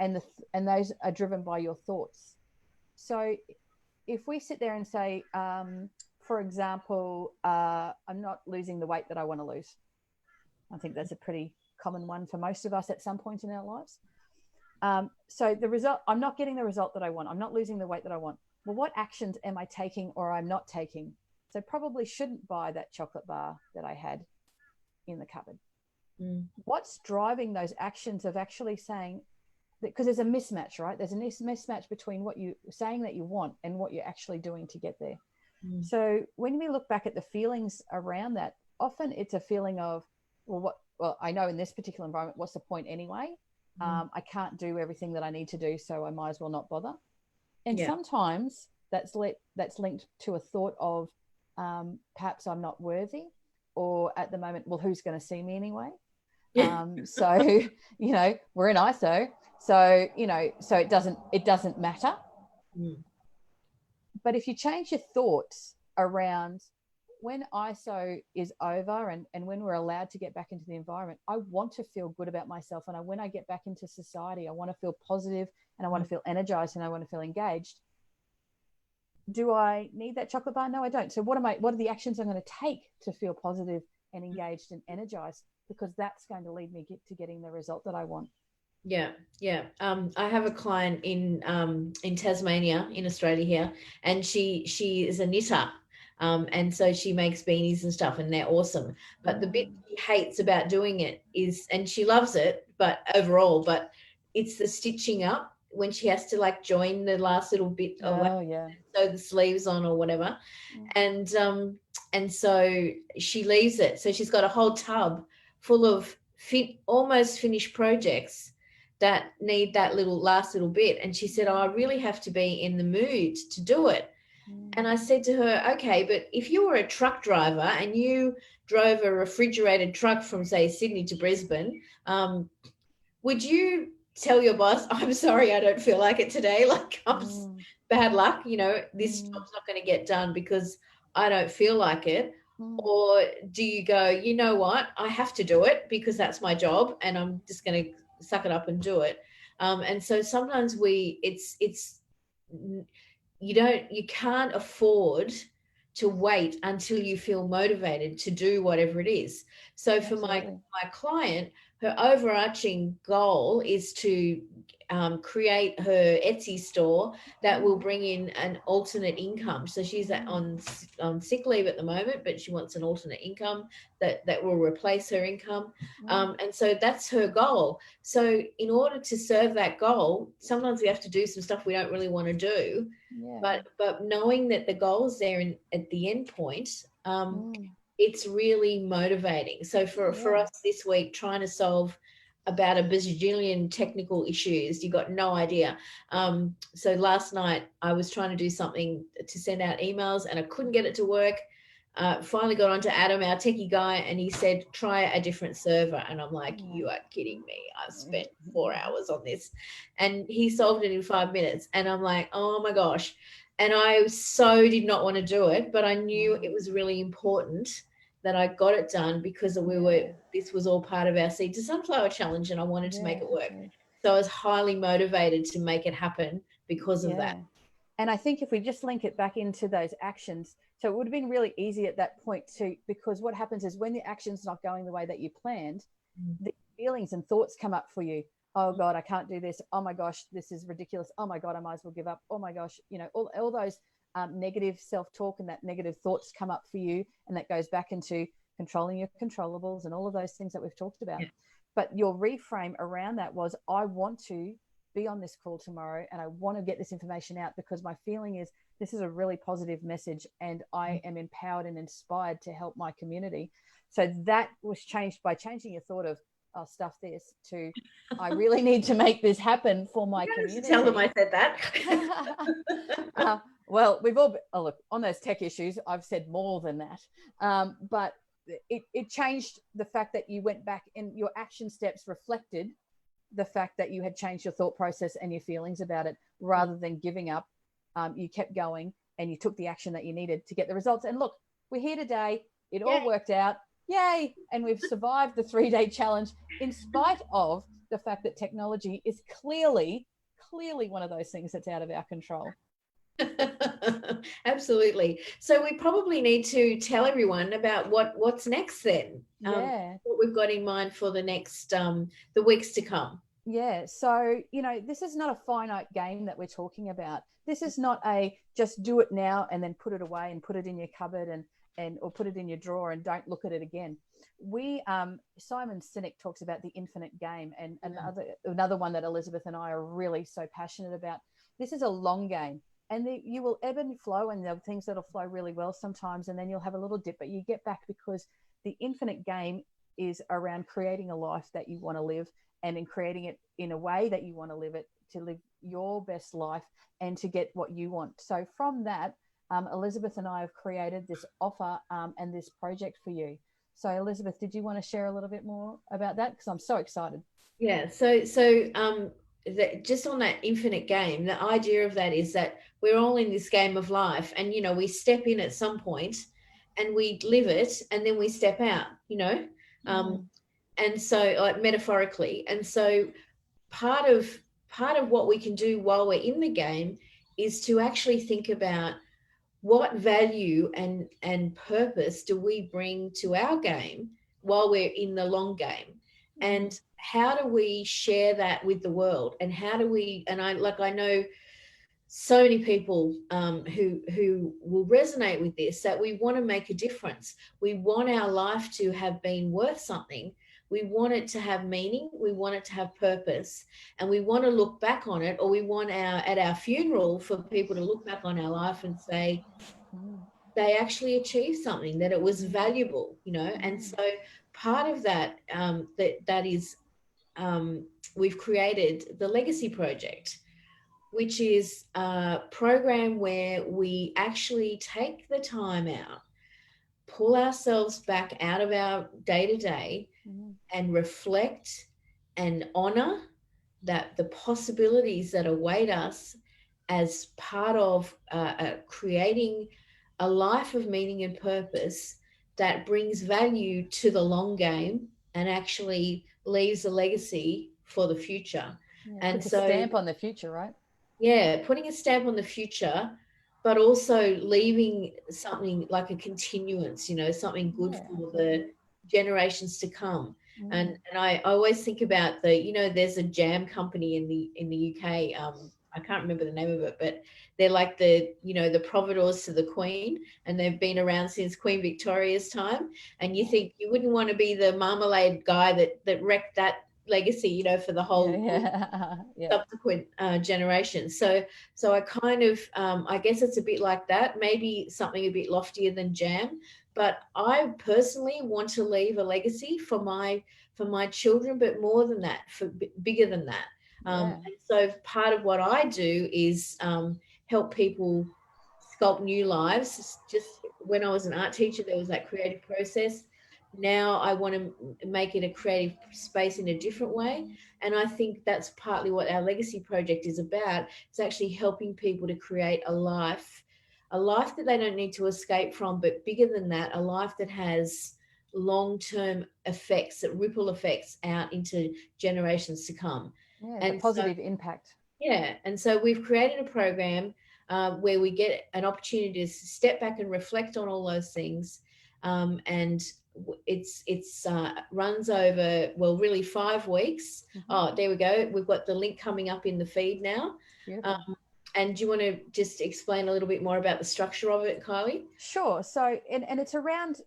and those are driven by your thoughts. So if we sit there and say, for example, I'm not losing the weight that I want to lose. I think that's a pretty common one for most of us at some point in our lives. So the result, I'm not getting the result that I want. I'm not losing the weight that I want. Well, what actions am I taking or I'm not taking? So probably shouldn't buy that chocolate bar that I had in the cupboard. What's driving those actions of actually saying, because there's a mismatch, right? There's a mismatch between what you're saying that you want and what you're actually doing to get there. So when we look back at the feelings around that, often it's a feeling of, well, I know in this particular environment, what's the point anyway? I can't do everything that I need to do, so I might as well not bother. And sometimes that's linked to a thought of perhaps I'm not worthy, or at the moment, well, who's going to see me anyway? So, you know, we're in ISO, so, you know, so it doesn't matter. But if you change your thoughts around when ISO is over and when we're allowed to get back into the environment, I want to feel good about myself. And when I get back into society, I want to feel positive and I want to feel energized and I want to feel engaged. Do I need that chocolate bar? No, I don't. So what are the actions I'm going to take to feel positive and engaged and energized? Because that's going to lead me to getting the result that I want. Yeah. I have a client in Tasmania, in Australia here, and she is a knitter. And so she makes beanies and stuff, and they're awesome. But the bit she hates about doing it is, and she loves it, but it's the stitching up when she has to like join the last little bit of sew the sleeves on or whatever. And so she leaves it. So she's got a whole tub full of almost finished projects that need that last little bit. And she said, I really have to be in the mood to do it. And I said to her, okay, but if you were a truck driver and you drove a refrigerated truck from, say, Sydney to Brisbane, would you tell your boss, I'm sorry, I don't feel like it today, like bad luck, you know, this job's not going to get done because I don't feel like it? Or do you go, you know what, I have to do it because that's my job and I'm just going to suck it up and do it? And so sometimes you can't afford to wait until you feel motivated to do whatever it is. So for my client, her overarching goal is to create her Etsy store that will bring in an alternate income. So she's on sick leave at the moment, but she wants an alternate income that will replace her income. And so that's her goal. So in order to serve that goal, sometimes we have to do some stuff we don't really want to do. But knowing that the goal's there at the end point, it's really motivating. So for us this week, trying to solve about a bazillion technical issues, you got no idea. So last night I was trying to do something to send out emails and I couldn't get it to work. Finally got on to Adam, our techie guy, and he said, try a different server. And I'm like, you are kidding me. I've spent 4 hours on this. And he solved it in 5 minutes. And I'm like, oh my gosh. And I so did not want to do it, but I knew it was really important that I got it done because this was all part of our Seed to Sunflower challenge and I wanted to make it work. So I was highly motivated to make it happen because of that. And I think if we just link it back into those actions, so it would have been really easy at that point because what happens is when the action's not going the way that you planned, the feelings and thoughts come up for you. Oh God, I can't do this. Oh my gosh, this is ridiculous. Oh my God, I might as well give up. Oh my gosh, you know, all those negative self-talk and that negative thoughts come up for you. And that goes back into controlling your controllables and all of those things that we've talked about. But your reframe around that was, I want to be on this call tomorrow and I want to get this information out because my feeling is this is a really positive message and I am empowered and inspired to help my community. So that was changed by changing your thought of, I'll stuff this to, I really need to make this happen for my community. Tell them I said that. Well, we've all look on those tech issues. I've said more than that, but it changed the fact that you went back and your action steps reflected the fact that you had changed your thought process and your feelings about it. Rather than giving up, you kept going and you took the action that you needed to get the results. And look, we're here today. It all worked out. Yay. And we've survived the 3-day challenge in spite of the fact that technology is clearly one of those things that's out of our control. Absolutely. So we probably need to tell everyone about what's next then. Yeah. What we've got in mind for the next the weeks to come. Yeah. So, this is not a finite game that we're talking about. This is not a just do it now and then put it away and put it in your cupboard and or put it in your drawer and don't look at it again. We Simon Sinek talks about the infinite game, and another one that Elizabeth and I are really so passionate about. This is a long game, and you will ebb and flow, and there are things that'll flow really well sometimes, and then you'll have a little dip, but you get back, because the infinite game is around creating a life that you want to live, and in creating it in a way that you want to live it, to live your best life and to get what you want. So from that, Elizabeth and I have created this offer and this project for you. So Elizabeth, did you want to share a little bit more about that? Because I'm so excited. Yeah. Just on that infinite game, the idea of that is that we're all in this game of life, and we step in at some point, and we live it, and then we step out. Um, and so, like, metaphorically, and so part of what we can do while we're in the game is to actually think about what value and purpose do we bring to our game while we're in the long game, and how do we share that with the world, and how do we, and I know so many people who will resonate with this, that we want to make a difference. We want our life to have been worth something. We want it to have meaning. We want it to have purpose, and we want to look back on it, or we want at our funeral for people to look back on our life and say they actually achieved something, that it was valuable. And so part of that, that is, we've created the Legacy Project, which is a program where we actually take the time out, pull ourselves back out of our day to day, and reflect and honor that the possibilities that await us as part of creating a life of meaning and purpose that brings value to the long game and actually leaves a legacy for the future. And Puts a so, stamp on the future, right? yeah, putting a stamp on the future, but also leaving something like a continuance, something good for the generations to come. And I always think about there's a jam company in the UK. I can't remember the name of it, but they're like the providors to the Queen, and they've been around since Queen Victoria's time. And you think you wouldn't want to be the marmalade guy that wrecked that legacy, for the whole subsequent generations. So I kind of, I guess it's a bit like that, maybe something a bit loftier than jam, but I personally want to leave a legacy for my children, but more than that, for bigger than that. And so part of what I do is help people sculpt new lives. Just when I was an art teacher, there was that creative process. Now I want to make it a creative space in a different way. And I think that's partly what our Legacy Project is about. It's actually helping people to create a life that they don't need to escape from, but bigger than that, a life that has long-term effects, that ripple effects out into generations to come. And a positive impact. Yeah. And so we've created a program where we get an opportunity to step back and reflect on all those things. And it's runs over, well, really 5 weeks. Oh, there we go. We've got the link coming up in the feed now. And do you want to just explain a little bit more about the structure of it, Kylie? Sure. So, and it's around,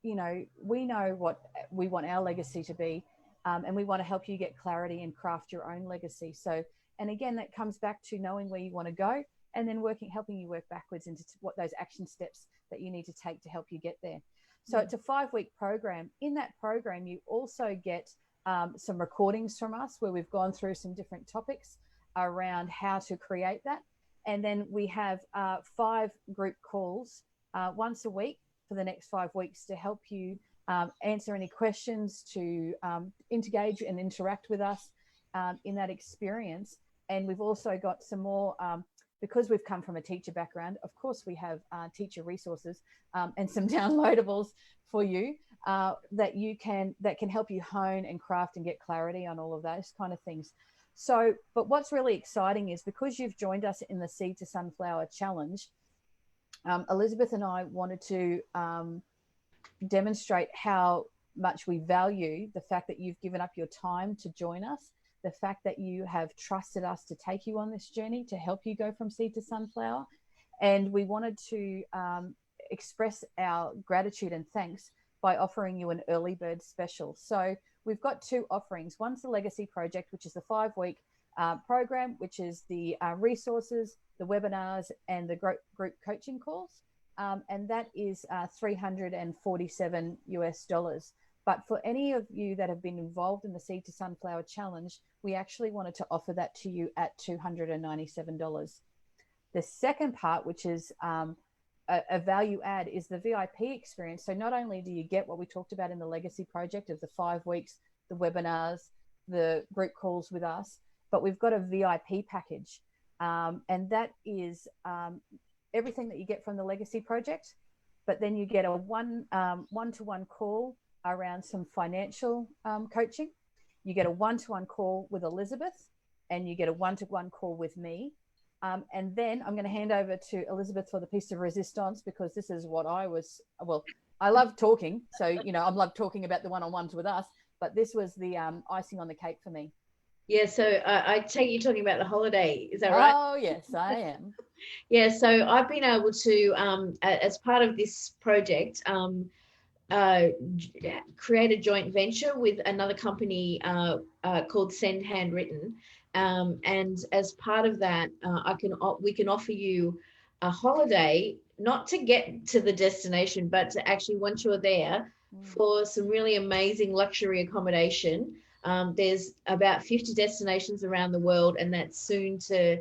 we know what we want our legacy to be, and we want to help you get clarity and craft your own legacy. So, and again, that comes back to knowing where you want to go, and then helping you work backwards into what those action steps that you need to take to help you get there. So it's a 5-week program. In that program, you also get some recordings from us where we've gone through some different topics around how to create that. And then we have 5 group calls once a week for the next 5 weeks to help you answer any questions, to engage and interact with us in that experience. And we've also got some more, because we've come from a teacher background, of course, we have teacher resources and some downloadables for you. that can help you hone and craft and get clarity on all of those kind of things. So, but what's really exciting is because you've joined us in the Seed to Sunflower Challenge, Elizabeth and I wanted to demonstrate how much we value the fact that you've given up your time to join us, the fact that you have trusted us to take you on this journey to help you go from seed to sunflower. And we wanted to express our gratitude and thanks by offering you an early bird special. So we've got two offerings. One's the Legacy Project, which is the 5-week program, which is the resources, the webinars, and the group coaching calls. And that is $347 US. But for any of you that have been involved in the Seed to Sunflower Challenge, we actually wanted to offer that to you at $297. The second part, which is a value add, is the VIP experience. So not only do you get what we talked about in the Legacy Project of the 5 weeks, the webinars, the group calls with us, but we've got a VIP package. And that is everything that you get from the Legacy Project, but then you get a one-to-one call around some financial coaching. You get a one-to-one call with Elizabeth, and you get a one-to-one call with me. And then I'm going to hand over to Elizabeth for the piece of resistance, because this is what I love talking. So, I love talking about the one-on-ones with us, but this was the icing on the cake for me. Yeah, so I take you talking about the holiday. Is that right? Oh, yes, I am. Yeah, so I've been able to, as part of this project, create a joint venture with another company called Send Handwritten. And as part of that, we can offer you a holiday, not to get to the destination, but to actually, once you're there, for some really amazing luxury accommodation. There's about 50 destinations around the world, and that's soon to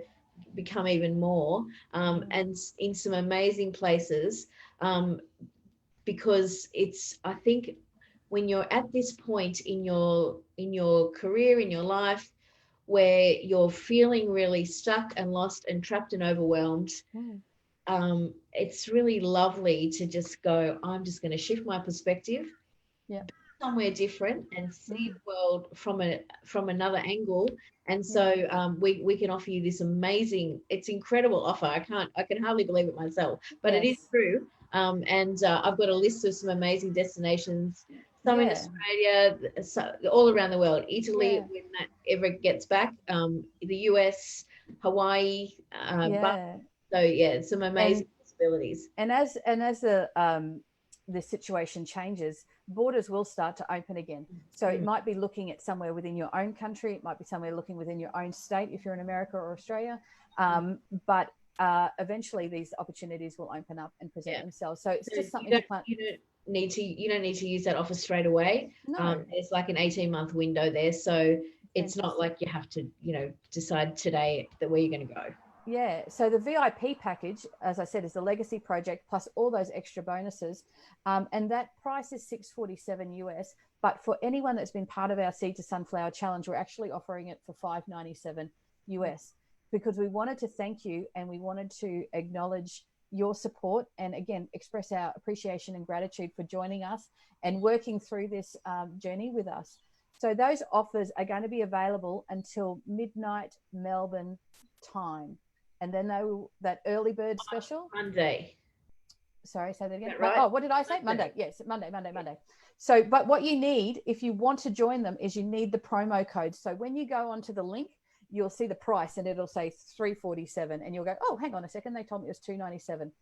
become even more, and in some amazing places, because I think when you're at this point in your career, in your life, where you're feeling really stuck and lost and trapped and overwhelmed, it's really lovely to just go, I'm just going to shift my perspective, somewhere different, and see the world from another angle. And so we can offer you this amazing, it's incredible offer. I can hardly believe it myself, but it is true. And I've got a list of some amazing destinations, some in Australia, all around the world, Italy, when that ever gets back, the US, Hawaii, so some amazing possibilities. And as the situation changes, borders will start to open again. So it might be looking at somewhere within your own country. It might be somewhere looking within your own state if you're in America or Australia. But eventually these opportunities will open up and present themselves. So it's just something you don't need to use that offer straight away. No. It's like an 18-month window there. So it's not like you have to, decide today that where you're going to go. Yeah. So the VIP package, as I said, is the Legacy Project plus all those extra bonuses. And that price is $647 US. But for anyone that's been part of our Seed to Sunflower Challenge, we're actually offering it for $597 US, because we wanted to thank you and we wanted to acknowledge your support and, again, express our appreciation and gratitude for joining us and working through this journey with us. So those offers are going to be available until midnight Melbourne time. And then that early bird special. Monday. Sorry, say that again. Right? Oh, what did I say? Monday. Yes, Monday. So, but what you need, if you want to join them, is you need the promo code. So when you go onto the link, you'll see the price and it'll say $347, and you'll go, oh, hang on a second, they told me it was $297.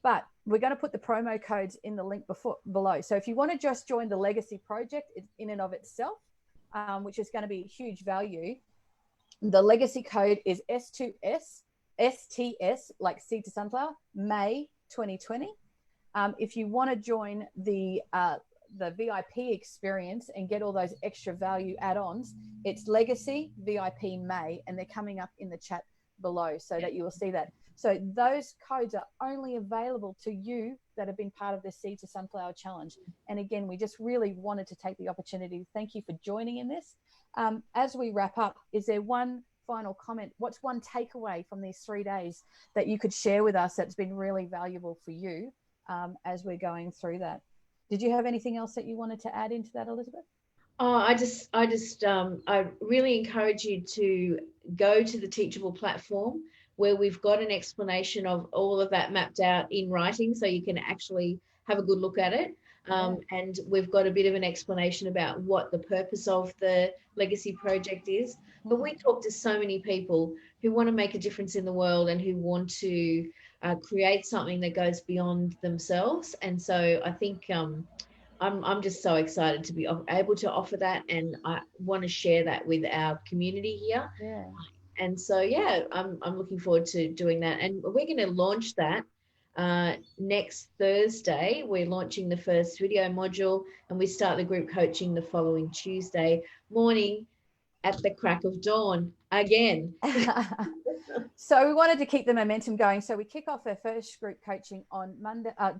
But we're going to put the promo codes in the link below. So if you want to just join the Legacy Project in and of itself, which is going to be huge value, the Legacy code is STS, like Seed to Sunflower, May 2020. If you want to join the VIP experience and get all those extra value add-ons, it's Legacy VIP May, and they're coming up in the chat below so that you will see that. So those codes are only available to you that have been part of the Seed to Sunflower Challenge. And again, we just really wanted to take the opportunity to thank you for joining in this. As we wrap up, is there one final comment? What's one takeaway from these 3 days that you could share with us that's been really valuable for you as we're going through that? Did you have anything else that you wanted to add into that, Elizabeth? Oh, I really encourage you to go to the Teachable platform where we've got an explanation of all of that mapped out in writing, so you can actually have a good look at it. And we've got a bit of an explanation about what the purpose of the legacy project is. But we talk to so many people who want to make a difference in the world and who want to create something that goes beyond themselves. And so I think I'm just so excited to be able to offer that, and I want to share that with our community here. Yeah. And so, yeah, I'm looking forward to doing that. And we're going to launch that next Thursday. We're launching the first video module, and we start the group coaching the following Tuesday morning at the crack of dawn again. So we wanted to keep the momentum going. So we kick off our first group coaching on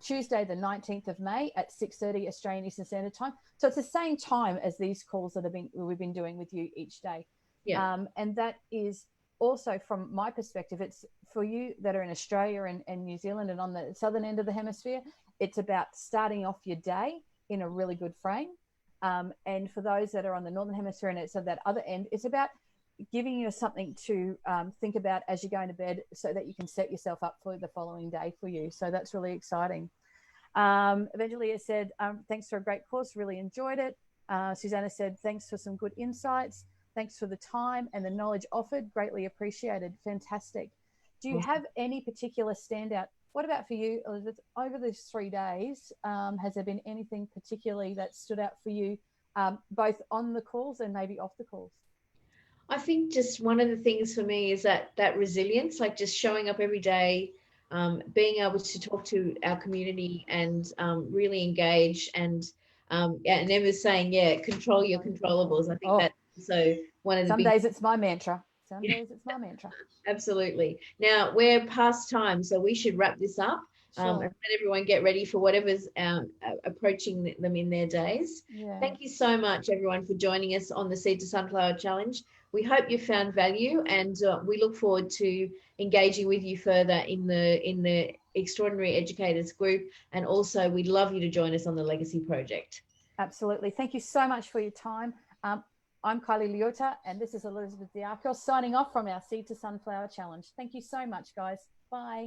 Tuesday, the 19th of May at 6:30 Australian Eastern Standard Time. So it's the same time as these calls that we've been doing with you each day. Yeah. And that is also, from my perspective, it's for you that are in Australia and New Zealand and on the southern end of the hemisphere. It's about starting off your day in a really good frame. And for those that are on the northern hemisphere and it's at that other end, it's about giving you something to think about as you're going to bed so that you can set yourself up for the following day for you. So that's really exciting. Evangelia said, thanks for a great course. Really enjoyed it. Susanna said, thanks for some good insights. Thanks for the time and the knowledge offered. Greatly appreciated. Fantastic. Do you have any particular standout? What about for you, Elizabeth? Over these 3 days, has there been anything particularly that stood out for you, both on the calls and maybe off the calls? I think just one of the things for me is that resilience, like just showing up every day, being able to talk to our community and really engage. And Emma's saying, yeah, control your controllables. I think that's so one of the Some days it's my mantra. Some days it's my mantra. Absolutely. Now we're past time, so we should wrap this up. Sure. And let everyone get ready for whatever's approaching them in their days. Yeah. Thank you so much, everyone, for joining us on the Seed to Sunflower Challenge. We hope you found value, and we look forward to engaging with you further in the Extraordinary Educators group. And also, we'd love you to join us on the Legacy Project. Absolutely. Thank you so much for your time. I'm Kylie Liotta, and this is Elizabeth Diakos signing off from our Seed to Sunflower Challenge. Thank you so much, guys. Bye.